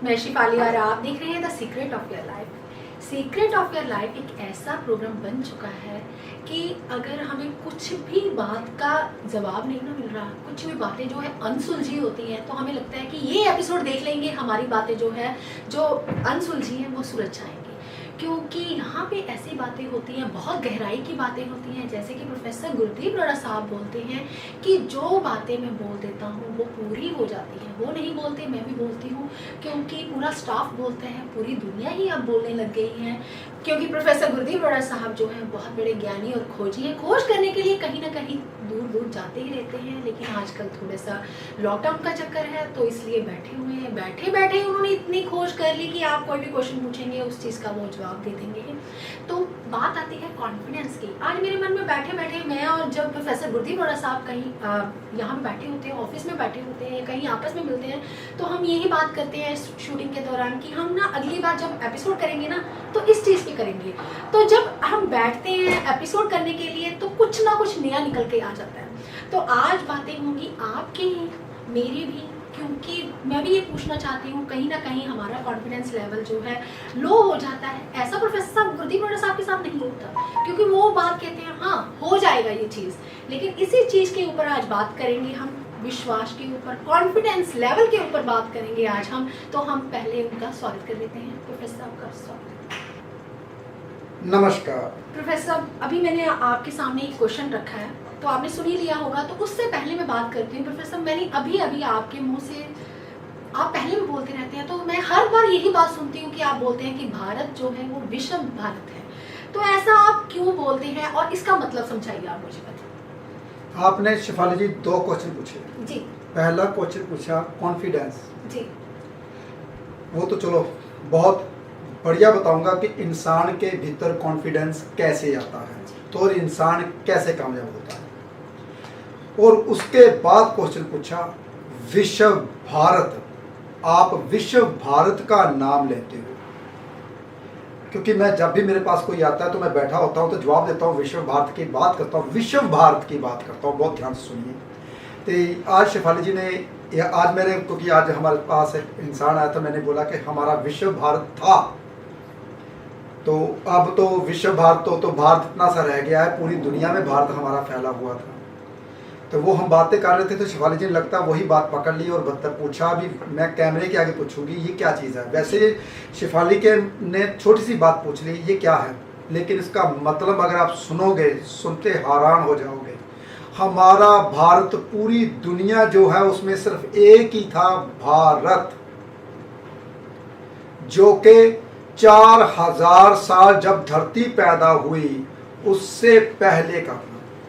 मैं शिफाली और आप देख रहे हैं the secret of your life. Secret of your life एक ऐसा प्रोग्राम बन चुका है कि अगर हमें कुछ भी बात का जवाब नहीं ना मिल रहा, कुछ भी बातें जो है अनसुलझी होती हैं, तो हमें लगता है कि ये एपिसोड देख लेंगे, हमारी बातें जो है जो अनसुलझी हैं वो सुलझ जाएंगी। क्योंकि यहाँ पे ऐसी बातें होती हैं, बहुत गहराई की बातें होती हैं, जैसे कि प्रोफेसर गुरदीप रोड़ा साहब बोलते हैं कि जो बातें मैं बोल देता हूँ वो पूरी हो जाती हैं। वो नहीं बोलते, मैं भी बोलती हूँ, क्योंकि पूरा स्टाफ बोलता है, पूरी दुनिया ही अब बोलने लग गई है। क्योंकि प्रोफेसर गुरदीप रोड़ा साहब जो हैं बहुत बड़े ज्ञानी और खोजी हैं। खोज करने के लिए कहीं ना कहीं दूर दूर जाते ही रहते हैं, लेकिन आजकल थोड़ा सा लॉकडाउन का चक्कर है तो इसलिए बैठे हुए हैं। बैठे बैठे उन्होंने इतनी खोज कर ली कि आप कोई भी क्वेश्चन पूछेंगे उस चीज़ का वो जवाब दे देंगे। तो बात आती है कॉन्फिडेंस की। आज मेरे मन में बैठे बैठे मैं और जब प्रोफेसर गुरदीप रोड़ा साहब कहीं यहाँ पे बैठे होते हैं, ऑफिस में बैठे होते हैं, कहीं आपस में मिलते हैं, तो हम यही बात करते हैं शूटिंग के दौरान कि हम ना अगली बार जब एपिसोड करेंगे ना तो इस चीज़ पे करेंगे। तो जब हम बैठते हैं एपिसोड करने के लिए तो कुछ ना कुछ नया निकल के आ जाता है। तो आज बातें होंगी आपकी मेरी भी, क्योंकि मैं भी ये पूछना चाहती हूँ, कहीं ना कहीं हमारा कॉन्फिडेंस लेवल जो है लो हो जाता है। ऐसा प्रोफेसर साहब गुरदीप रोड़ा साहब के साथ नहीं होता, क्योंकि वो बात कहते हैं हाँ हो जाएगा ये चीज़। लेकिन इसी चीज़ के ऊपर आज बात करेंगे हम, विश्वास के ऊपर, कॉन्फिडेंस लेवल के ऊपर बात करेंगे आज हम। तो हम पहले उनका स्वागत कर लेते हैं। प्रोफेसर साहब का स्वागत। नमस्कार प्रोफेसर साहब, अभी मैंने आपके सामने एक क्वेश्चन रखा है तो आपने सुन ही लिया होगा, तो उससे पहले मैं बात करती हूँ। प्रोफेसर, मैंने अभी आपके मुंह से, आप पहले भी बोलते रहते हैं, तो मैं हर बार यही बात सुनती हूँ कि आप बोलते हैं कि भारत जो है वो विश्व भारत है। तो ऐसा आप क्यों बोलते हैं और इसका मतलब समझाइए आप मुझे बताइए। आपने शिफाली जी 2 क्वेश्चन पूछे जी। पहला क्वेश्चन पूछा कॉन्फिडेंस जी। वो तो चलो बहुत बढ़िया बताऊंगा कि इंसान के भीतर कॉन्फिडेंस कैसे आता है तो और इंसान कैसे कामयाब होता है। और उसके बाद क्वेश्चन पूछा विश्व भारत, आप विश्व भारत का नाम लेते हो, क्योंकि मैं जब भी मेरे पास कोई आता है तो मैं बैठा होता हूँ तो जवाब देता हूँ विश्व भारत की बात करता हूँ, विश्व भारत की बात करता हूँ। बहुत ध्यान से सुनिए। तो आज शिफाली जी ने आज मेरे, क्योंकि आज हमारे पास एक इंसान आया था, मैंने बोला कि हमारा विश्व भारत था, तो अब तो विश्व भारत तो भारत इतना सा रह गया है, पूरी दुनिया में भारत हमारा फैला हुआ था। तो वो हम बातें कर रहे थे तो शिफाली जी ने लगता वही बात पकड़ ली और बदतर पूछा। अभी मैं कैमरे के आगे पूछूंगी ये क्या चीज़ है। वैसे शिफाली के ने छोटी सी बात पूछ ली ये क्या है, लेकिन इसका मतलब अगर आप सुनोगे, सुनते हैरान हो जाओगे। हमारा भारत, पूरी दुनिया जो है उसमें सिर्फ एक ही था, भारत, जो कि 4000 साल जब धरती पैदा हुई उससे पहले का,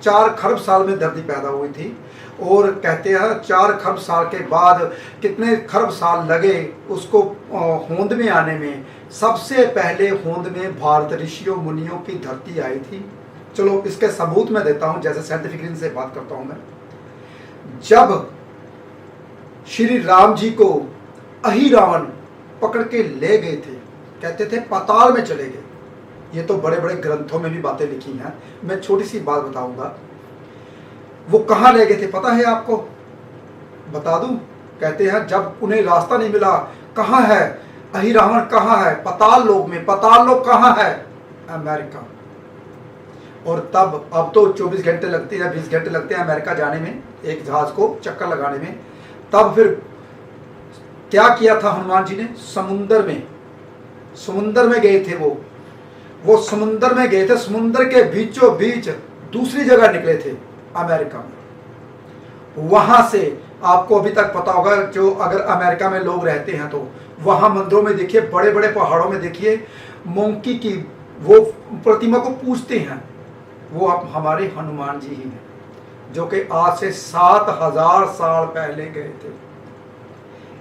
4 खरब साल में धरती पैदा हुई थी। और कहते हैं 4 खरब साल के बाद कितने खरब साल लगे उसको होंद में आने में। सबसे पहले होंद में भारत ऋषियों मुनियों की धरती आई थी। चलो इसके सबूत मैं देता हूं, जैसे साइंटिफिक से बात करता हूं मैं। जब श्री राम जी को अहिरावण पकड़ के ले गए थे, कहते थे पाताल में चले गए। ये तो बड़े बड़े ग्रंथों में भी बातें लिखी हैं, मैं छोटी सी बात बताऊंगा। वो कहाँ ले गए थे पता है आपको? बता दूं? कहते हैं जब उन्हें रास्ता नहीं मिला, कहाँ है अहिरावण, कहाँ है? पाताल लोक में। पाताल लोक कहाँ है? अमेरिका। और तब, अब तो 24 घंटे लगते हैं, 20 घंटे लगते हैं अमेरिका जाने में, एक जहाज को चक्कर लगाने में। तब फिर क्या किया था हनुमान जी ने? समुंदर में गए थे। वो समुंदर में गए थे, समुंदर के बीचों बीच दूसरी जगह निकले थे, अमेरिका में। वहां से आपको अभी तक पता होगा, जो अगर अमेरिका में लोग रहते हैं तो वहां मंदिरों में देखिए, बड़े बड़े पहाड़ों में देखिए, मोंकी की वो प्रतिमा को पूजते हैं। वो अब हमारे हनुमान जी ही हैं, जो कि आज से 7000 साल पहले गए थे।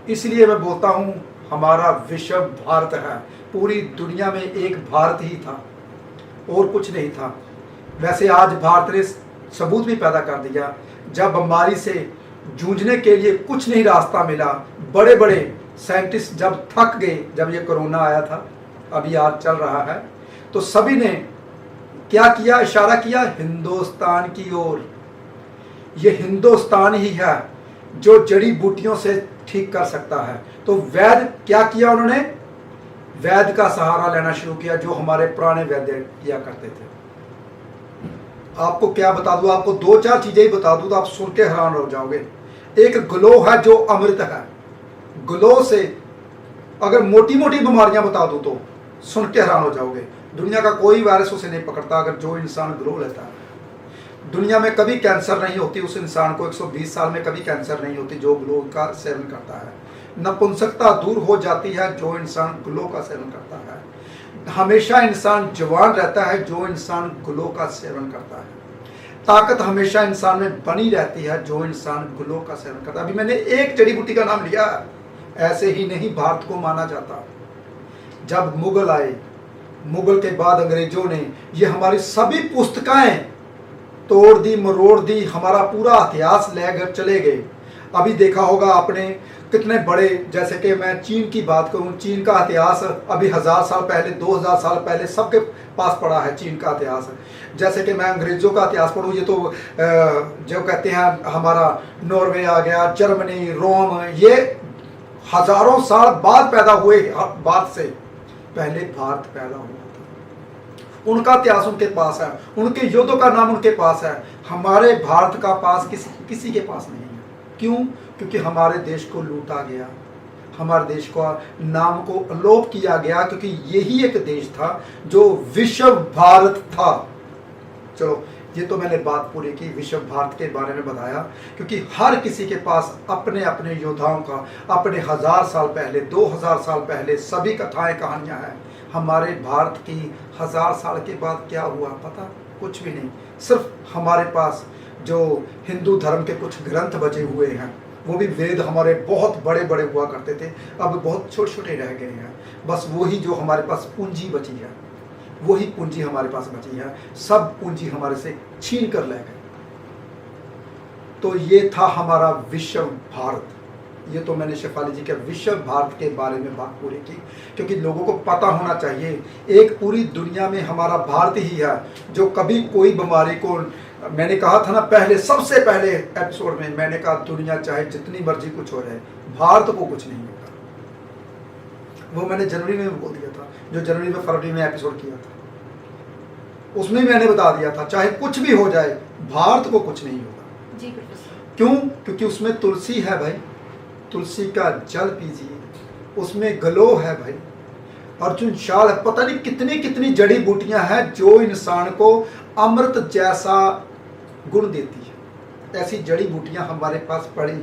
इसलिए मैं बोलता हूं हमारा विश्व भारत है। पूरी दुनिया में एक भारत ही था और कुछ नहीं था। वैसे आज भारत ने सबूत भी पैदा कर दिया। जब बीमारी से जूझने के लिए कुछ नहीं रास्ता मिला, बड़े बड़े साइंटिस्ट जब थक गए, जब ये कोरोना आया था, अभी आज चल रहा है, तो सभी ने क्या किया? इशारा किया हिंदुस्तान की ओर। ये हिंदुस्तान ही है जो जड़ी बूटियों से ठीक कर सकता है। तो वैद्य क्या किया उन्होंने? वैद्य का सहारा लेना शुरू किया, जो हमारे पुराने वैद्य किया करते थे। आपको क्या बता दूं, आपको 2-4 चीजें ही बता दूं तो आप सुन के हैरान हो जाओगे। एक ग्लो है जो अमृत है। ग्लो से अगर मोटी मोटी बीमारियां बता दूं तो सुन के हैरान हो जाओगे। दुनिया का कोई वायरस उसे नहीं पकड़ता अगर जो इंसान ग्लो लेता है। दुनिया में कभी कैंसर नहीं होती उस इंसान को, 120 साल में कभी कैंसर नहीं होती जो ग्लो का सेवन करता है। नपुंसकता दूर हो जाती है जो इंसान ग्लो का सेवन करता है। हमेशा इंसान जवान रहता है जो इंसान ग्लो का सेवन करता है। ताकत हमेशा इंसान में बनी रहती है जो इंसान ग्लो का सेवन करता है। अभी मैंने एक जड़ी बूटी का नाम लिया, ऐसे ही नहीं भारत को माना जाता। जब मुगल आए, मुगल के बाद अंग्रेजों ने ये हमारी सभी पुस्तकें तोड़ दी, मरोड़ दी, हमारा पूरा इतिहास लेकर चले गए। अभी देखा होगा आपने कितने बड़े, जैसे कि मैं चीन की बात करूं, चीन का इतिहास अभी 1000 साल पहले, 2000 साल पहले सबके पास पड़ा है चीन का इतिहास। जैसे कि मैं अंग्रेजों का इतिहास पढ़ूं, ये तो जो कहते हैं हमारा नॉर्वे आ गया, जर्मनी, रोम, ये हजारों साल बाद पैदा हुए, बाद से पहले भारत पैदा हुआ था। उनका इतिहास उनके पास है, उनके योद्धों का नाम उनके पास है। हमारे भारत का पास किसी के पास नहीं है। क्यों? क्योंकि हमारे देश को लूटा गया, हमारे देश का नाम को अलोप किया गया, क्योंकि यही एक देश था जो विश्व भारत था। चलो, ये तो मैंने बात पूरी की, विश्व भारत के बारे में बताया, क्योंकि हर किसी के पास अपने अपने योद्धाओं का, अपने 1000 साल पहले, 2000 साल पहले सभी कथाएं कहानियां हैं। हमारे भारत की 1000 साल के बाद क्या हुआ पता? कुछ भी नहीं। सिर्फ हमारे पास जो हिंदू धर्म के कुछ ग्रंथ बचे हुए हैं, वो भी वेद हमारे बहुत बड़े बड़े हुआ करते थे, अब बहुत छोटे छोटे रह गए हैं। बस वही जो हमारे पास पूंजी बची है, वही पूंजी हमारे पास बची है। सब पूंजी हमारे से छीन कर ले गए। तो ये था हमारा विश्व भारत। ये तो मैंने शेफाली जी के विश्व भारत के बारे में बात पूरी की, क्योंकि लोगों को पता होना चाहिए एक पूरी दुनिया में हमारा भारत ही है जो कभी कोई बीमारी को, मैंने कहा था ना पहले, सबसे पहले एपिसोड में मैंने कहा दुनिया चाहे जितनी मर्जी कुछ हो जाए, भारत को कुछ नहीं होगा। वो मैंने जनवरी में बोल दिया था, जो जनवरी में फरवरी में एपिसोड किया था, उसमें मैंने बता दिया था चाहे कुछ भी हो जाए भारत को कुछ नहीं होगा। जी प्रोफेसर। क्यों? क्योंकि उसमें तुलसी है भाई, तुलसी का जल पीजिए, उसमें ग्लो है भाई, अर्जुन शाल है, पता नहीं कितनी कितनी जड़ी बूटियां हैं जो इंसान को अमृत जैसा गुण देती है। ऐसी जड़ी बूटियां हमारे पास पड़ी।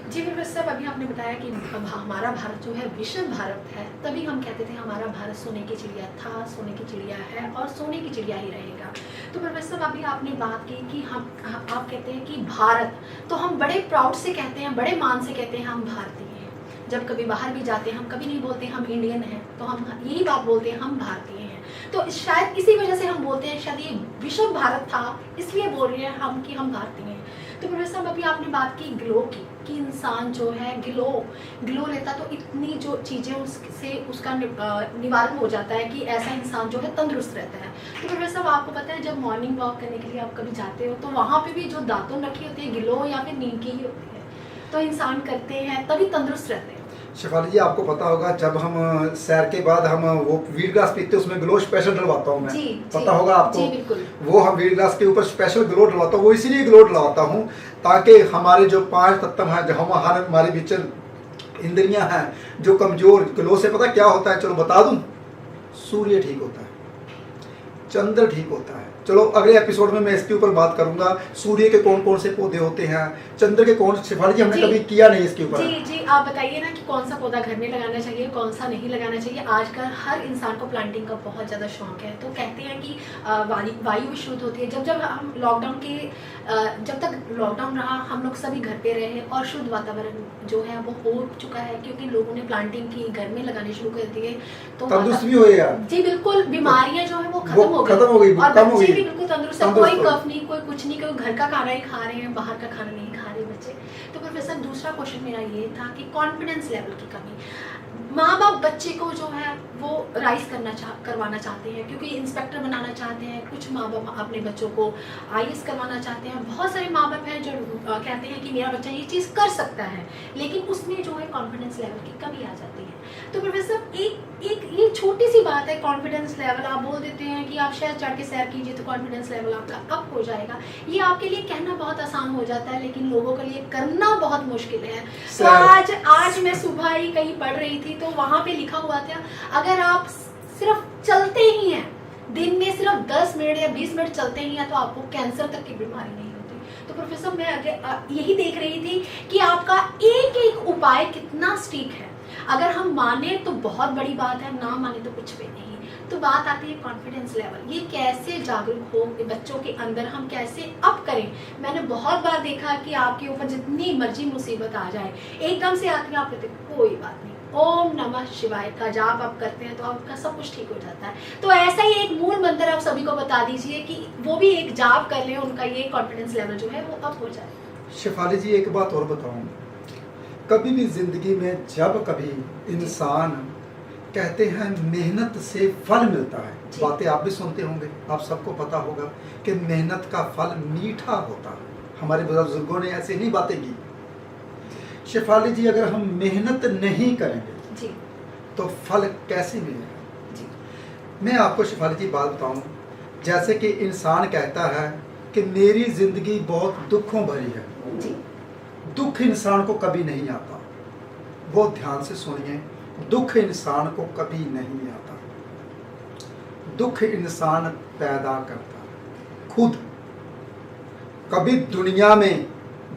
जी प्रोफेसर, अभी आपने बताया कि हमारा भारत जो है विश्व भारत है, तभी हम कहते थे हमारा भारत सोने की चिड़िया था, सोने की चिड़िया है और सोने की चिड़िया ही रहेगा। तो प्रोफेसर अभी आपने बात की कि आप कहते हैं कि भारत, तो हम बड़े प्राउड से कहते हैं, बड़े मान से कहते हैं हम भारतीय हैं। जब कभी बाहर भी जाते हैं हम कभी नहीं बोलते हम इंडियन हैं, तो हम यही बात बोलते हैं हम भारतीय हैं। तो शायद इसी वजह से हम बोलते हैं शायद ये विश्व भारत था इसलिए बोल रहे हैं हम कि हम भारतीय हैं। तो प्रोफेसर अभी आपने बात की ग्लो की, कि इंसान जो है ग्लो लेता तो इतनी जो चीज़ें उससे उसका निवारण हो जाता है कि ऐसा इंसान जो है तंदुरुस्त रहता है। तो प्रोफेसर आपको पता है जब मॉर्निंग वॉक करने के लिए आप कभी जाते हो तो वहाँ पे भी जो दातुन रखी होती है ग्लो या फिर नीम की ही होती है, तो इंसान करते हैं तभी तंदुरुस्त रहते हैं। शेफाली जी आपको पता होगा जब हम सैर के बाद हम वो वीट ग्लास पीते हैं उसमें ग्लो स्पेशल डलवाता हूँ मैं, पता होगा आपको? जी बिल्कुल। वो हम वीट ग्लास के ऊपर स्पेशल ग्लो डलवाता हूँ, वो इसीलिए ग्लो डलवाता हूँ ताकि हमारे जो 5 तत्व हैं, जो हमारे बीच इंद्रियां हैं जो कमजोर, ग्लो से पता क्या होता है? चलो बता दूं, सूर्य ठीक होता है, चंद्र ठीक होता है। चलो अगले एपिसोड में मैं इसके ऊपर बात करूंगा, सूर्य के कौन कौन से पौधे होते हैं, चंद्र के कौन। शेफाली जी हमने कभी किया नहीं इसके ऊपर। जी आप बताइए ना कि कौन सा पौधा घर में लगाना चाहिए, कौन सा नहीं लगाना चाहिए। आजकल हर इंसान को प्लांटिंग का बहुत ज़्यादा शौक है, तो कहते हैं कि वायु भी शुद्ध होती है। जब हम लॉकडाउन के जब तक लॉकडाउन रहा हम लोग सभी घर पे रहे और शुद्ध वातावरण जो है वो हो चुका है, क्योंकि लोगों ने प्लांटिंग की, घर में लगाने शुरू कर दिए, तो तंदुरुस्त भी हुए यार। जी बिल्कुल, बीमारियां जो है वो खत्म हो गई और बच्चे भी बिल्कुल तंदुरुस्त है, कोई कफ नहीं, कोई कुछ नहीं, कोई घर का खाना ही खा रहे हैं, बाहर का खाना नहीं खा रहे बच्चे। तो प्रोफेसर दूसरा क्वेश्चन मेरा ये था कि कॉन्फिडेंस लेवल की कमी, माँ बाप बच्चे को जो है वो राइज करवाना चाहते हैं, क्योंकि इंस्पेक्टर बनाना चाहते हैं। कुछ माँ बाप अपने बच्चों को आईएएस करवाना चाहते हैं। बहुत सारे माँ बाप हैं जो कहते हैं कि मेरा बच्चा ये चीज़ कर सकता है, लेकिन उसमें जो है कॉन्फिडेंस लेवल की कमी आ जाती है। तो प्रोफेसर एक ये छोटी सी बात है, कॉन्फिडेंस लेवल। आप बोल देते हैं कि आप शहर चढ़ के सैर कीजिए तो कॉन्फिडेंस लेवल आपका अप हो जाएगा। ये आपके लिए कहना बहुत आसान हो जाता है, लेकिन लोगों के लिए करना बहुत मुश्किल है। तो आज मैं सुबह ही कहीं पढ़ रही थी, तो वहाँ पे लिखा हुआ था, अगर आप सिर्फ चलते ही हैं, दिन में सिर्फ 10 मिनट या 20 मिनट चलते ही हैं, तो आपको कैंसर तक की बीमारी नहीं होती। तो प्रोफेसर मैं आगे यही देख रही थी कि आपका एक एक उपाय कितना सटीक है। अगर हम माने तो बहुत बड़ी बात है, ना माने तो कुछ भी नहीं। तो बात आती है कॉन्फिडेंस लेवल, ये कैसे जागरूक हो बच्चों के अंदर, हम कैसे अप करें। मैंने बहुत बार देखा कि आपके ऊपर जितनी मर्जी मुसीबत आ जाए, एकदम से आती है, आप कहते कोई बात नहीं, ओम नमः शिवाय का जाप आप करते हैं तो आपका सब कुछ ठीक हो जाता है। तो ऐसा ही एक मूल मंत्र आप सभी को बता दीजिए कि वो भी एक जाप कर लें, उनका ये कॉन्फिडेंस लेवल जो है वो अप हो जाए। शेफाली जी, एक बात और बताऊं, कभी भी जिंदगी में जब कभी इंसान कहते हैं मेहनत से फल मिलता है, बातें आप भी सुनते होंगे, आप सबको पता होगा कि मेहनत का फल मीठा होता है। हमारे बुजुर्गों ने ऐसे नहीं बातें की। शेफाली जी, अगर हम मेहनत नहीं करेंगे जी, तो फल कैसे मिलेगा जी? मैं आपको शेफाली जी बात बताऊं, जैसे कि इंसान कहता है कि मेरी जिंदगी बहुत दुखों भरी है जी। दुख इंसान को कभी नहीं आता, बहुत ध्यान से सुनिए, दुख इंसान को कभी नहीं आता। दुख इंसान पैदा करता है खुद। कभी दुनिया में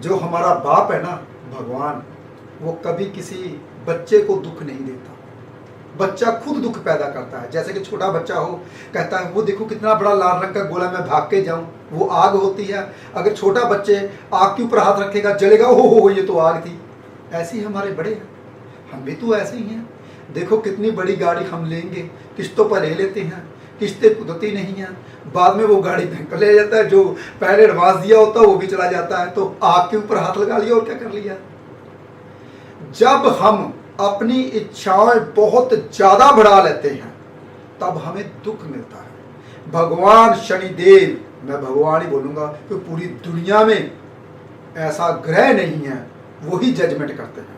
जो हमारा बाप है ना, भगवान, वो कभी किसी बच्चे को दुख नहीं देता। बच्चा खुद दुख पैदा करता है। जैसे कि छोटा बच्चा हो, कहता है वो देखो कितना बड़ा लाल रंग का गोला, मैं भाग के जाऊं, वो आग होती है। अगर छोटा बच्चे आग के ऊपर हाथ रखेगा, जलेगा, हो ये तो आग थी। ऐसे ही हमारे बड़े हैं, हम भी तो ऐसे ही हैं। देखो कितनी बड़ी गाड़ी हम लेंगे, किस्तों पर ले लेते हैं, किस्तें खुदती नहीं हैं, बाद में वो गाड़ी बैंक ले जाता है, जो पहले एडवांस दिया होता है वो भी चला जाता है। तो आग के ऊपर हाथ लगा लिया और क्या कर लिया। जब हम अपनी इच्छाएं बहुत ज्यादा बढ़ा लेते हैं, तब हमें दुख मिलता है। भगवान शनिदेव, मैं भगवान ही बोलूंगा कि पूरी दुनिया में ऐसा ग्रह नहीं है, वही जजमेंट करते हैं,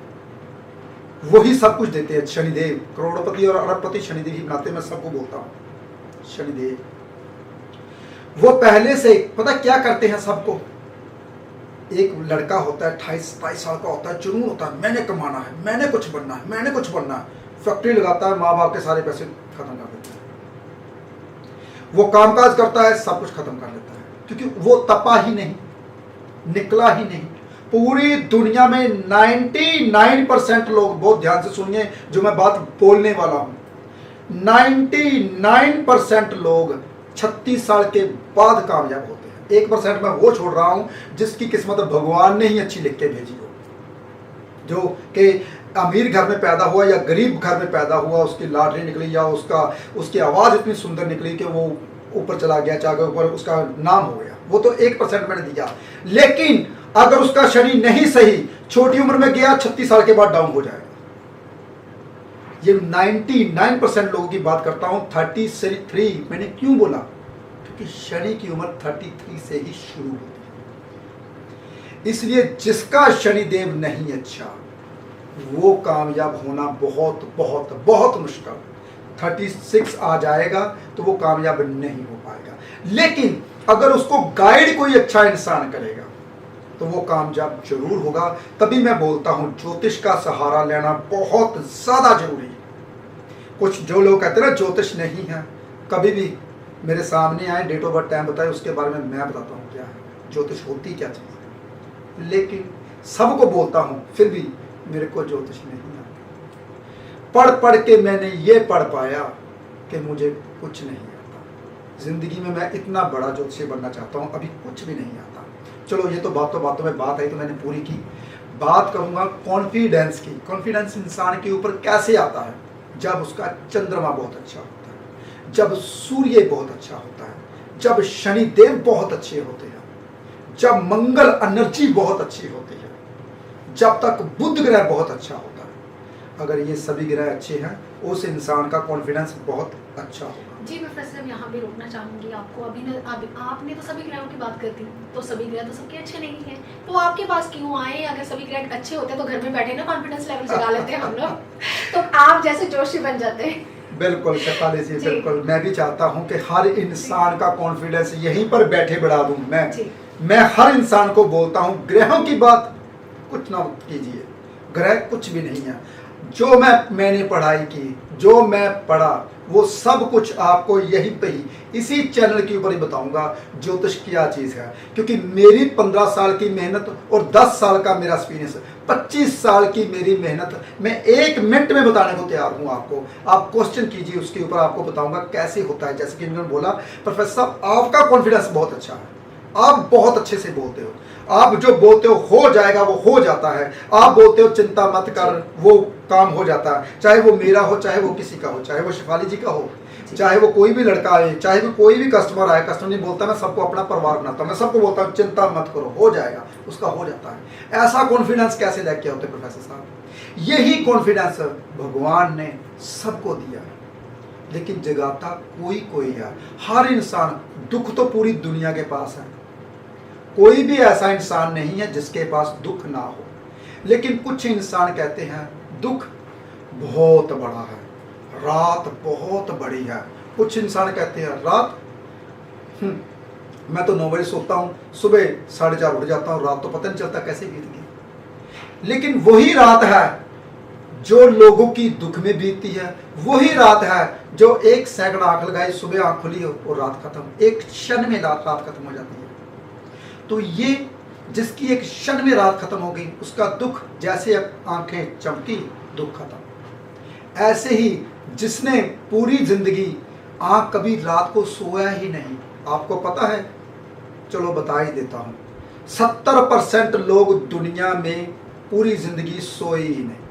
वही सब कुछ देते हैं। शनिदेव, करोड़पति और अरबपति शनिदेव ही बनाते, मैं सबको बोलता हूं शनिदेव। वो पहले से पता क्या करते हैं सबको। एक लड़का होता है 28-22 साल का होता है, जुनून होता है, मैंने कमाना है, मैंने कुछ बनना है, मैंने कुछ बनना है। फैक्ट्री लगाता है, माँ बाप के सारे पैसे खत्म कर देता है। वो कामकाज करता है, सब कुछ खत्म कर लेता है, क्योंकि वो तपा ही नहीं, निकला ही नहीं। पूरी दुनिया में 99% लोग, बहुत ध्यान से सुनिए जो मैं बात बोलने वाला हूं, 99% लोग 36 साल के बाद कामयाब होते हैं। 1% मैं वो छोड़ रहा हूं जिसकी किस्मत भगवान ने ही अच्छी लिख के भेजी हो, जो कि अमीर घर में पैदा हुआ या गरीब घर में पैदा हुआ, उसकी लॉटरी निकली या उसकी आवाज़ इतनी सुंदर निकली कि वो ऊपर चला गया, चाहे ऊपर उसका नाम हो गया। वो तो 1% मैंने दिया। लेकिन अगर उसका शनि नहीं सही, छोटी उम्र में गया, 36 साल के बाद डाउन हो जाएगा। ये 99% लोगों की बात करता हूं। 33 मैंने क्यों बोला, क्योंकि शनि की उम्र 33 से ही शुरू होती है। इसलिए जिसका शनिदेव नहीं अच्छा, वो कामयाब होना बहुत बहुत बहुत मुश्किल। 36 आ जाएगा तो वो कामयाब नहीं हो पाएगा। लेकिन अगर उसको गाइड कोई अच्छा इंसान करेगा तो वो कामयाब जरूर होगा। तभी मैं बोलता हूं ज्योतिष का सहारा लेना बहुत ज्यादा जरूरी है। कुछ जो लोग कहते हैं ना ज्योतिष नहीं है, कभी भी मेरे सामने आए, डेट ऑफ बर्थ टाइम बताए, उसके बारे में मैं बताता हूँ क्या है ज्योतिष, होती क्या चीज़ है। लेकिन सबको बोलता हूँ, फिर भी मेरे को ज्योतिष नहीं आता। पढ़ के मैंने ये पढ़ पाया कि मुझे कुछ नहीं आता। जिंदगी में मैं इतना बड़ा ज्योतिषी बनना चाहता हूँ, अभी कुछ भी नहीं आता। चलो ये तो बातों में बात आई तो मैंने पूरी की। बात करूँगा कॉन्फिडेंस की। कॉन्फिडेंस इंसान के ऊपर कैसे आता है, जब उसका चंद्रमा बहुत अच्छा होता है, जब सूर्य बहुत अच्छा होता है, जब शनिदेव बहुत अच्छे होते हैं, जब मंगल एनर्जी बहुत अच्छी होती है, जब तक बुध ग्रह बहुत अच्छा होता है। अगर ये सभी ग्रह अच्छे हैं, उस इंसान का कॉन्फिडेंस बहुत अच्छा होगा। जी मैं फिर से यहाँ भी रोकना चाहूँगी आपको। आपने तो सभी ग्रहों की बात कर दी, तो सभी ग्रह तो सबके अच्छे नहीं हैं, तो आपके पास क्यों आए? अगर सभी ग्रह अच्छे होते तो घर में बैठे ना कॉन्फिडेंस लेवल जगा लेते हम लोग, तो आप जैसे जोशी बन जाते। बिल्कुल शेफाली जी, जी। बिल्कुल मैं भी चाहता हूँ कि हर इंसान का कॉन्फिडेंस यहीं पर बैठे बढ़ा दूँ। जी। मैं हर इंसान को बोलता हूँ, ग्रहों की बात कुछ ना कीजिए, ग्रह कुछ भी नहीं है। जो मैंने पढ़ाई की, जो मैं पढ़ा, वो सब कुछ आपको यहीं पे ही इसी चैनल के ऊपर ही बताऊंगा ज्योतिष क्या चीज़ है। क्योंकि मेरी 15 साल की मेहनत और 10 साल का मेरा एक्सपीरियंस, 25 साल की मेरी मेहनत, मैं 1 मिनट में बताने को तैयार हूँ आपको। आप क्वेश्चन कीजिए, उसके ऊपर आपको बताऊंगा कैसे होता है। जैसे कि इन्होंने बोला, प्रोफेसर साहब आपका कॉन्फिडेंस बहुत अच्छा है, आप बहुत अच्छे से बोलते हो, आप जो बोलते हो जाएगा, वो हो जाता है। आप बोलते हो चिंता मत कर, वो काम हो जाता है। चाहे वो मेरा हो, चाहे वो किसी का हो, चाहे वो शेफाली जी का हो, चाहे वो कोई भी लड़का आए, चाहे वो कोई भी कस्टमर आए। कस्टमर नहीं बोलता मैं सबको अपना परिवार बनाता हूँ, मैं सबको बोलता हूँ चिंता मत करो, हो जाएगा, उसका हो जाता है। ऐसा कॉन्फिडेंस कैसे लेके होते प्रोफेसर साहब? यही कॉन्फिडेंस भगवान ने सबको दिया है, लेकिन जगाता कोई है। हर इंसान, दुख तो पूरी दुनिया के पास है, कोई भी ऐसा इंसान नहीं है जिसके पास दुख ना हो। लेकिन कुछ इंसान कहते हैं दुख बहुत बड़ा है, रात बहुत बड़ी है। कुछ इंसान कहते हैं रात मैं तो 9 बजे सोता हूँ, सुबह 4:30 उठ जाता हूँ, रात तो पता नहीं चलता कैसे बीत गई। लेकिन वही रात है जो लोगों की दुख में बीतती है, वही रात है जो 1 सेकंड आंख लगाई, सुबह आंख खुली और रात खत्म, एक क्षण में रात खत्म हो जाती है। तो ये जिसकी एक क्षण में रात खत्म हो गई, उसका दुख जैसे आंखें चमकी, दुख खत्म। ऐसे ही जिसने पूरी जिंदगी कभी रात को सोया ही नहीं, आपको पता है, चलो बता ही देता हूं, 70% लोग दुनिया में पूरी जिंदगी सोए ही नहीं।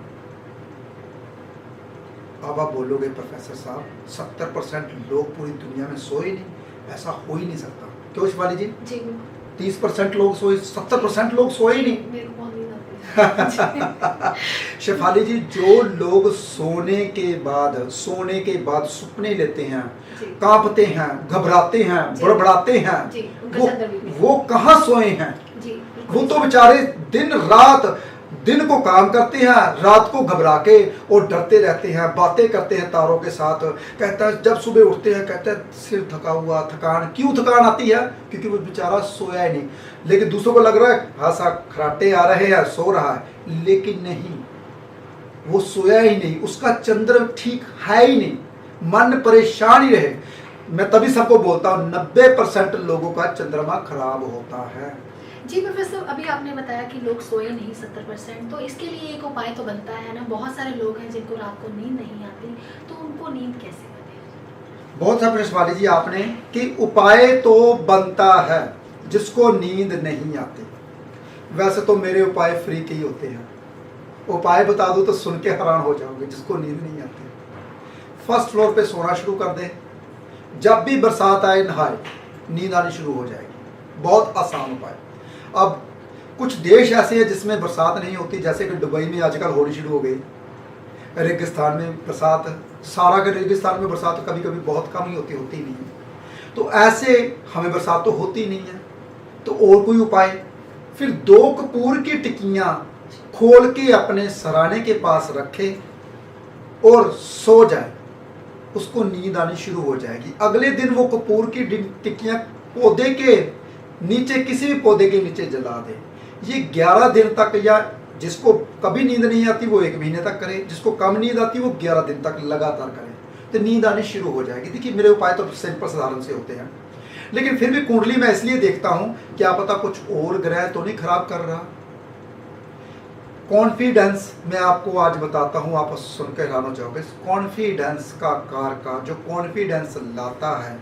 अब आप बोलोगे प्रोफेसर साहब 70% लोग पूरी दुनिया में सोए नहीं, ऐसा हो ही नहीं सकता। क्यों शिवाली जी? जी 30% लोग सोए, 70% लोग सोए ही नहीं। मेरे को बहुत नींद आती है। शेफाली जी, जो लोग सोने के बाद सपने लेते हैं, कांपते हैं, घबराते हैं, बड़बड़ाते हैं, वो कहाँ सोए हैं? वो तो बेचारे दिन को काम करते हैं, रात को घबरा के और डरते रहते हैं, बातें करते हैं तारों के साथ। कहता है जब सुबह उठते हैं, कहते हैं सिर थका हुआ, थकान। क्यों थकान आती है? क्योंकि वो बेचारा सोया ही नहीं। लेकिन दूसरों को लग रहा है हाँ खराटे आ रहे हैं, सो रहा है, लेकिन नहीं, वो सोया ही नहीं, उसका चंद्र ठीक है ही नहीं, मन परेशान ही रहे। मैं तभी सबको बोलता हूँ 90% लोगों का चंद्रमा खराब होता है। जी प्रोफेसर, अभी आपने बताया कि लोग सोए नहीं 70%, तो इसके लिए एक उपाय तो बनता है ना। बहुत सारे लोग हैं जिनको रात को नींद नहीं आती, तो उनको नींद कैसे बने? बहुत सा प्रश्न वाली जी आपने कि उपाय तो बनता है जिसको नींद नहीं आती। वैसे तो मेरे उपाय फ्री के ही होते हैं, उपाय बता दूं तो सुन के हैरान हो जाओगे। जिसको नींद नहीं आती, फर्स्ट फ्लोर पे सोना शुरू कर दे, जब भी बरसात आए नहाए, नींद आनी शुरू हो जाएगी। बहुत आसान उपाय। अब कुछ देश ऐसे हैं जिसमें बरसात नहीं होती, जैसे कि दुबई में आजकल होनी शुरू हो गई, रेगिस्तान में बरसात, सारा के रेगिस्तान में बरसात कभी कभी बहुत कम ही होती नहीं है। तो ऐसे हमें बरसात तो होती नहीं है, तो और कोई उपाय? फिर 2 कपूर की टिक्कियाँ खोल के अपने सराने के पास रखे और सो जाए, उसको नींद आनी शुरू हो जाएगी। अगले दिन वो कपूर की टिक्कियाँ पौधे के नीचे, किसी भी पौधे के नीचे जला दे। ये 11 दिन तक, या जिसको कभी नींद नहीं आती वो 1 महीने तक करे, जिसको कम नींद आती वो 11 दिन तक लगातार करे, तो नींद आनी शुरू हो जाएगी। देखिए मेरे उपाय तो सिंपल साधारण से होते हैं, लेकिन फिर भी कुंडली में इसलिए देखता हूं, क्या पता कुछ और ग्रह तो नहीं खराब कर रहा। कॉन्फिडेंस मैं आपको आज बताता हूं, आप सुन के हैरान हो जाओगे। कॉन्फिडेंस का कारक, जो कॉन्फिडेंस लाता है,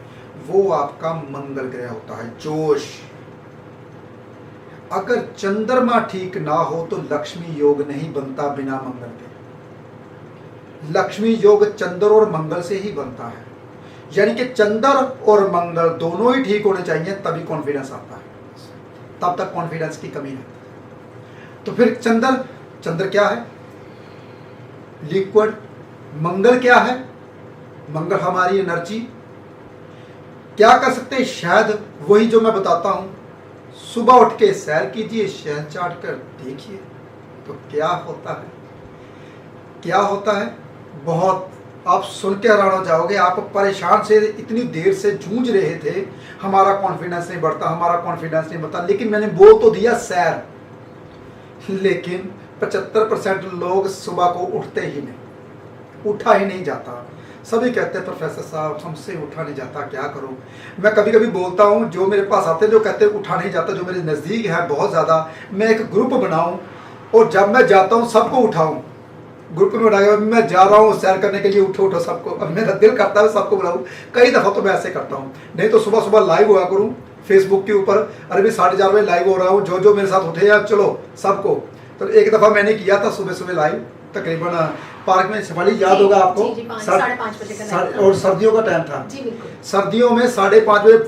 वो आपका मंगल ग्रह होता है, जोश। अगर चंद्रमा ठीक ना हो तो लक्ष्मी योग नहीं बनता बिना मंगल के। लक्ष्मी योग चंद्र और मंगल से ही बनता है, यानी कि चंद्र और मंगल दोनों ही ठीक होने चाहिए, तभी कॉन्फिडेंस आता है। तब तक कॉन्फिडेंस की कमी है। तो फिर चंद्र क्या है? लिक्विड। मंगल क्या है? मंगल हमारी एनर्जी। क्या कर सकते हैं? शायद वही जो मैं बताता हूं, सुबह उठ के सैर कीजिए, शहद चाट कर देखिए तो क्या होता है, क्या होता है। बहुत आप सुन के हैरान हो जाओगे। आप परेशान से इतनी देर से जूझ रहे थे, हमारा कॉन्फिडेंस नहीं बढ़ता, हमारा कॉन्फिडेंस नहीं बढ़ता, लेकिन मैंने बोल तो दिया सैर, लेकिन 75% लोग सुबह को उठते ही नहीं, उठा ही नहीं जाता। सभी कहते हैं प्रोफेसर साहब हमसे उठा नहीं जाता, क्या करूं। मैं कभी कभी बोलता हूं, जो मेरे पास आते हैं जो कहते हैं उठा नहीं जाता, जो मेरे नज़दीक है बहुत ज़्यादा, मैं एक ग्रुप बनाऊं और जब मैं जाता हूं सबको उठाऊं। ग्रुप में बनाया मैं जा रहा हूँ सैर करने के लिए, उठो उठो सबको। अब मेरा दिल करता है सबको बुलाऊं, कई दफ़ा तो मैं ऐसे करता हूँ। नहीं तो सुबह सुबह लाइव हुआ करूँ फेसबुक के ऊपर, अरे भी 4:30 बजे लाइव हो रहा हूँ, जो जो मेरे साथ उठे यार चलो सबको। तो एक दफ़ा मैंने किया था सुबह सुबह लाइव, तकरीबन पार्क में, शिफाली याद होगा आपको, 5:30 बजे का टाइम था। और सर्दियों का टाइम था। जी बिल्कुल। सर्दियों में 5:30 बजे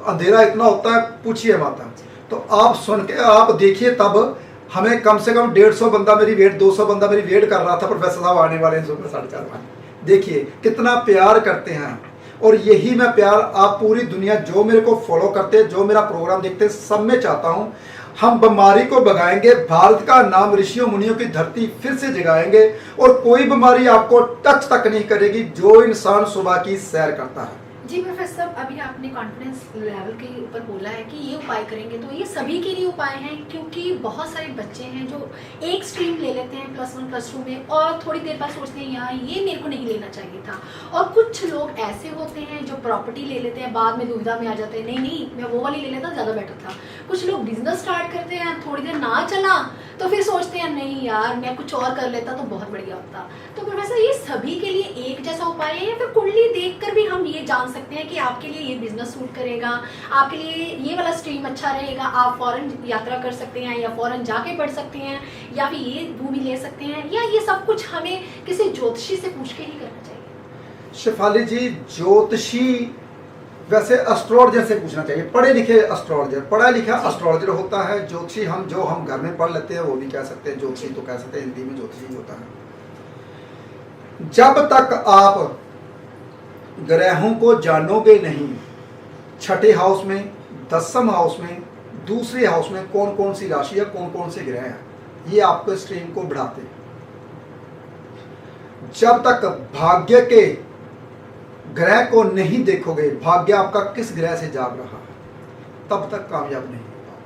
अंधेरा इतना होता है पूछिए माता। तो आप सुन के आप देखिए, तब हमें कम से कम 150 बंदा मेरी वेट, 200 बंदा मेरी वेट कर रहा था, प्रोफेसर साहब आने वाले हैं सुबह 4:30 बजे। देखिए कितना प्यार करते हैं। और यही मैं प्यार आप पूरी दुनिया जो मेरे को फॉलो करते हैं, जो मेरा प्रोग्राम देखते हैं, सब में चाहता हूँ। हम बीमारी को भगाएंगे, भारत का नाम ऋषियों मुनियों की धरती फिर से जगाएंगे, और कोई बीमारी आपको टच तक नहीं करेगी जो इंसान सुबह की सैर करता है। जी प्रोफेसर साहब, अभी आपने कॉन्फिडेंस लेवल के ऊपर बोला है कि ये उपाय करेंगे, तो ये सभी के लिए उपाय हैं, क्योंकि बहुत सारे बच्चे हैं जो एक स्ट्रीम ले लेते हैं +1 +2 में, और थोड़ी देर बाद सोचते हैं यार ये मेरे को नहीं लेना चाहिए था। और कुछ लोग ऐसे होते हैं जो प्रॉपर्टी ले लेते हैं, बाद में दुविधा में आ जाते हैं, नहीं नहीं मैं वो वाली ले लेता ज़्यादा बेटर था। कुछ लोग बिजनेस स्टार्ट करते हैं, थोड़ी देर ना चला तो फिर सोचते हैं नहीं यार मैं कुछ और कर लेता तो बहुत बढ़िया होता। तो प्रोफेसर ये सभी के लिए एक जैसा उपाय है, या फिर कुंडली देखकर भी हम ये जान सकते हैं कि आपके लिए ये बिजनेस सूट करेगा, आपके लिए ये वाला स्ट्रीम अच्छा रहेगा, आप फॉरेन यात्रा कर सकते हैं या फॉरेन जाके पढ़ सकते हैं, या फिर ये भूमि ले सकते हैं, या ये सब कुछ हमें किसी ज्योतिषी से पूछ के ही करना चाहिए? शिफाली जी, ज्योतिषी वैसे एस्ट्रोलॉजर से पूछना चाहिए, पढ़े लिखे एस्ट्रोलॉजर, पढ़ा लिखा एस्ट्रोलॉजर होता है। ज्योतिषी हम जो हम घर में पढ़ लेते हैं वो भी कह सकते हैं, ज्योतिषी तो कह सकते हैं, हिंदी में ज्योतिषी होता है। जब तक आप ग्रहों को जानोगे नहीं, छठे हाउस में, 10वें हाउस में, दूसरे हाउस में कौन कौन सी राशि है, कौन कौन से ग्रह हैं, ये आपको स्ट्रीम को बढ़ाते हैं। जब तक भाग्य के ग्रह को नहीं देखोगे, भाग्य आपका किस ग्रह से जाग रहा है, तब तक कामयाब नहीं होगा।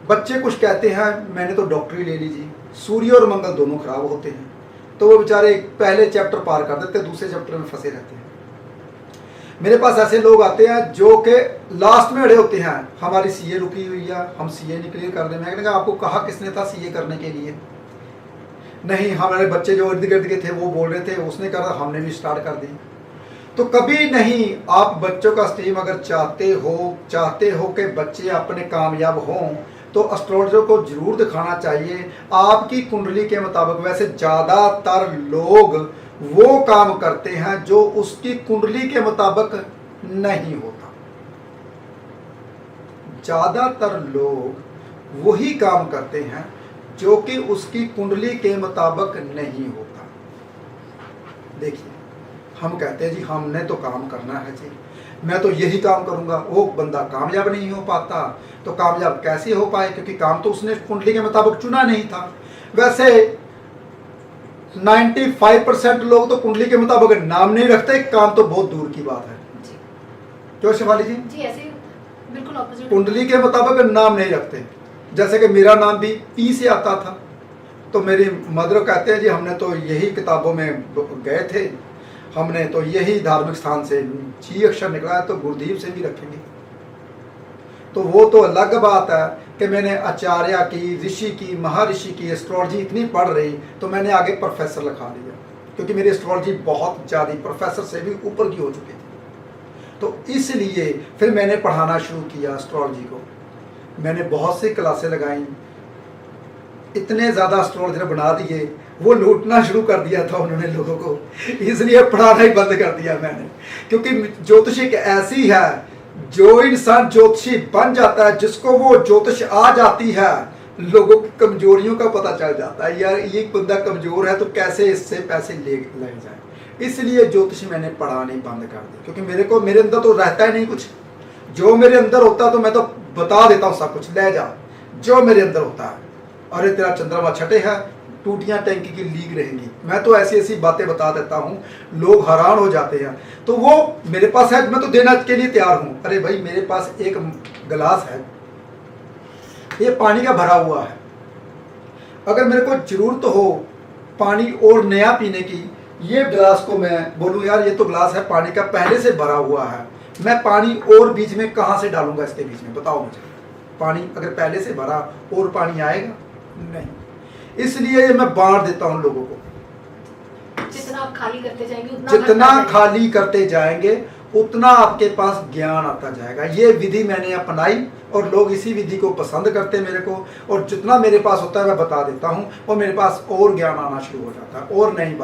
बच्चे कुछ कहते हैं मैंने तो डॉक्टरी ले लीजिए, सूर्य और मंगल दोनों खराब होते हैं, तो वो बेचारे पहले चैप्टर पार कर देते, दूसरे चैप्टर में फंसे रहते हैं। मेरे पास ऐसे लोग आते हैं जो कि लास्ट में अड़े होते हैं, हमारी सीए रुकी हुई है, हम सीए नहीं क्लियर कर रहे। मैंने कहा आपको कहा किसने था सीए करने के लिए? नहीं, हमारे बच्चे जो इर्द गिर्द के थे वो बोल रहे थे, उसने कहा हमने भी स्टार्ट कर दी। तो कभी नहीं, आप बच्चों का स्ट्रीम अगर चाहते हो कि बच्चे अपने कामयाब हों, तो एस्ट्रोलॉजर को जरूर दिखाना चाहिए आपकी कुंडली के मुताबिक। वैसे ज़्यादातर लोग वो काम करते हैं जो उसकी कुंडली के मुताबिक नहीं होता। ज़्यादातर लोग वही काम करते हैं जो कि उसकी कुंडली के मुताबिक नहीं होता। देखिए, हम कहते हैं जी हमने तो काम करना है जी, मैं तो यही काम करूंगा, वो बंदा कामयाब नहीं हो पाता। तो कामयाब कैसे हो पाए? क्योंकि काम तो उसने कुंडली के मुताबिक चुना नहीं था। वैसे 95% लोग तो कुंडली के मुताबिक नाम नहीं रखते, काम तो बहुत दूर की बात है। क्यों शिवाली जी? जी ऐसे ही बिल्कुल ऑपोजिट, कुंडली के मुताबिक नाम नहीं रखते। जैसे कि मेरा नाम भी पी से आता था, तो मेरी मदर कहते हैं जी हमने तो यही किताबों में गए थे, हमने तो यही धार्मिक स्थान से जी अक्षर निकला है, तो गुरुदेव से भी रखेंगे। तो वो तो अलग बात है कि मैंने आचार्य की, ऋषि की, महर्षि की एस्ट्रोलॉजी इतनी पढ़ रही, तो मैंने आगे प्रोफेसर लिखा लिया, क्योंकि मेरी एस्ट्रोलॉजी बहुत ज़्यादा प्रोफेसर से भी ऊपर की हो चुकी थी। तो इसलिए फिर मैंने पढ़ाना शुरू किया एस्ट्रोलॉजी को। मैंने बहुत सी क्लासें लगाई, इतने ज़्यादा एस्ट्रोलॉजर बना दिए, वो लूटना शुरू कर दिया था उन्होंने लोगों को, इसलिए पढ़ाना ही बंद कर दिया मैंने। क्योंकि ज्योतिष एक ऐसी है, जो इंसान ज्योतिषी बन जाता है, जिसको वो ज्योतिष आ जाती है, लोगों की कमजोरियों का पता चल जाता है, यार ये बंदा कमजोर है तो कैसे इससे पैसे ले जाए। इसलिए ज्योतिष मैंने पढ़ानी बंद कर दी, क्योंकि मेरे अंदर तो रहता ही नहीं कुछ। जो मेरे अंदर होता तो मैं तो बता देता हूँ सब कुछ, ले जा जो मेरे अंदर होता है। अरे तेरा चंद्रमा छठे है, टूटियां टैंकी की लीक रहेंगी, मैं तो ऐसी ऐसी बातें बता देता हूँ, लोग हैरान हो जाते हैं। तो वो मेरे पास है, मैं तो देना के लिए तैयार हूँ। अरे भाई मेरे पास एक गिलास है, ये पानी का भरा हुआ है, अगर मेरे को जरूरत हो पानी और नया पीने की, ये गिलास को मैं बोलूँ यार ये तो गिलास है पानी का पहले से भरा हुआ है, मैं पानी और बीच में कहाँ से डालूंगा इसके बीच में, बताओ मुझे। पानी अगर पहले से भरा और पानी आएगा नहीं, इसलिए ये मैं बांट देता हूँ लोगों को। जितना आप खाली करते जाएंगे जितना खाली करते जाएंगे उतना आपके पास ज्ञान आता जाएगा। ये विधि मैंने अपनाई और लोग इसी विधि को पसंद करते हैं मेरे को, और जितना मेरे पास होता है मैं बता देता हूँ और मेरे पास और ज्ञान आना शुरू हो जाता है, और नई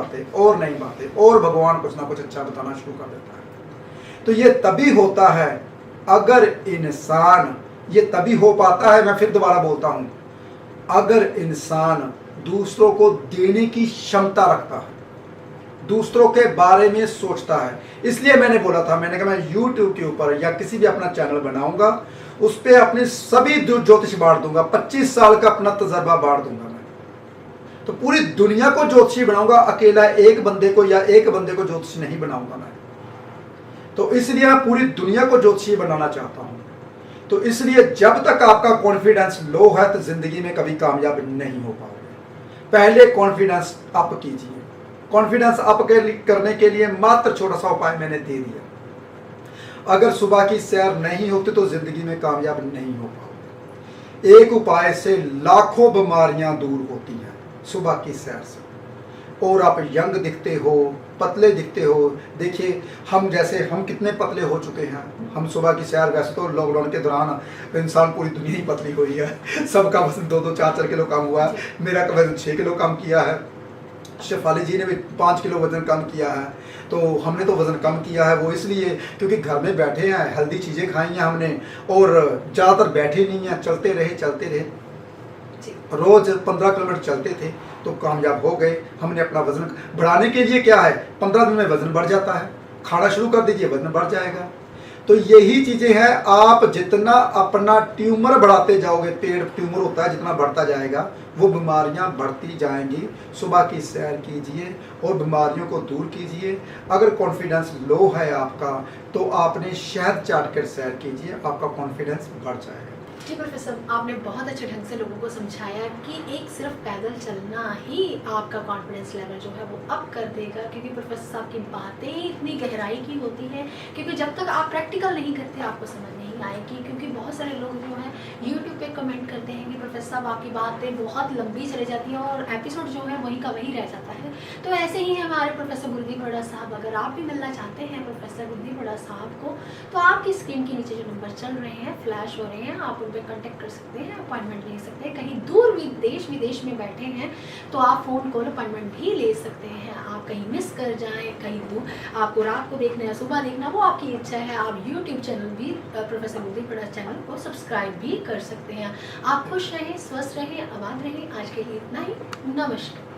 बातें और भगवान कुछ ना कुछ अच्छा बताना शुरू कर देता है। तो ये तभी होता है अगर इंसान, ये तभी हो पाता है, मैं फिर दोबारा बोलता हूँ, अगर इंसान दूसरों को देने की क्षमता रखता है, दूसरों के बारे में सोचता है। इसलिए मैंने बोला था, मैंने कहा मैं YouTube के ऊपर या किसी भी अपना चैनल बनाऊंगा, उस पर अपने सभी ज्योतिष बांट दूंगा, 25 साल का अपना तजर्बा बांट दूंगा मैं। तो पूरी दुनिया को ज्योतिषी बनाऊंगा, अकेला एक बंदे को या एक बंदे को ज्योतिषी नहीं बनाऊंगा मैं। तो इसलिए मैं पूरी दुनिया को ज्योतिषी बनाना चाहता हूं। तो इसलिए जब तक आपका कॉन्फिडेंस लो है तो जिंदगी में कभी कामयाब नहीं हो पाओगे। पहले कॉन्फिडेंस अप कीजिए। कॉन्फिडेंस अप करने के लिए मात्र छोटा सा उपाय मैंने दे दिया। अगर सुबह की सैर नहीं होती तो जिंदगी में कामयाब नहीं हो पाओगे। एक उपाय से लाखों बीमारियां दूर होती हैं, सुबह की सैर से। और आप यंग दिखते हो, पतले दिखते हो। देखिए हम कितने पतले हो चुके हैं। हम सुबह की सैर, वैसे तो लॉकडाउन के दौरान इंसान पूरी दुनिया ही पतली हुई है, सबका वजन 2-2, 4-4 किलो कम हुआ है। मेरा वजन 6 किलो कम किया है, शेफाली जी ने भी 5 किलो वजन कम किया है। तो हमने तो वजन कम किया है वो इसलिए क्योंकि घर में बैठे हैं, हेल्दी चीज़ें खाई हैं हमने और ज़्यादातर बैठे नहीं हैं, चलते रहे। रोज 15 किलोमीटर चलते थे तो कामयाब हो गए। हमने अपना वजन बढ़ाने के लिए क्या है, 15 दिन में वजन बढ़ जाता है। खाना शुरू कर दीजिए, वजन बढ़ जाएगा। तो यही चीज़ें हैं, आप जितना अपना ट्यूमर बढ़ाते जाओगे, पेट ट्यूमर होता है, जितना बढ़ता जाएगा वो बीमारियां बढ़ती जाएंगी। सुबह की सैर कीजिए और बीमारियों को दूर कीजिए। अगर कॉन्फिडेंस लो है आपका तो आपने शहद चाट कर सैर कीजिए, आपका कॉन्फिडेंस बढ़ जाएगा। जी प्रोफेसर, आपने बहुत अच्छे ढंग से लोगों को समझाया कि एक सिर्फ पैदल चलना ही आपका कॉन्फिडेंस लेवल जो है वो अप कर देगा, क्योंकि प्रोफेसर साहब की बातें इतनी गहराई की होती हैं, क्योंकि जब तक आप प्रैक्टिकल नहीं करते आपको समझ नहीं आएगी। क्योंकि बहुत सारे लोग जो हैं यूट्यूब पे कमेंट करते हैं कि प्रोफेसर साहब आपकी बातें बहुत लंबी चली जाती हैं और एपिसोड जो है वहीं का वहीं रह जाता है। तो ऐसे ही हमारे प्रोफेसर गुरदीप हुड्डा साहब, अगर आप भी मिलना चाहते हैं प्रोफेसर गुरदीप हुड्डा साहब को, तो आपकी स्क्रीन के नीचे जो नंबर चल रहे हैं, फ्लैश हो रहे हैं, आप पे कांटेक्ट कर सकते हैं, अपॉइंटमेंट ले सकते हैं। कहीं दूर देश विदेश में बैठे हैं तो आप फ़ोन कॉल अपॉइंटमेंट भी ले सकते हैं। आप कहीं मिस कर जाएं, कहीं दूर आपको रात को देखना या सुबह देखना, वो आपकी इच्छा है। आप यूट्यूब चैनल भी प्रोफेसर गुरदीप हुड्डा चैनल को सब्सक्राइब भी कर सकते हैं। आप खुश रहें, स्वस्थ रहें, आबाद रहें। आज के लिए इतना ही। नमस्कार।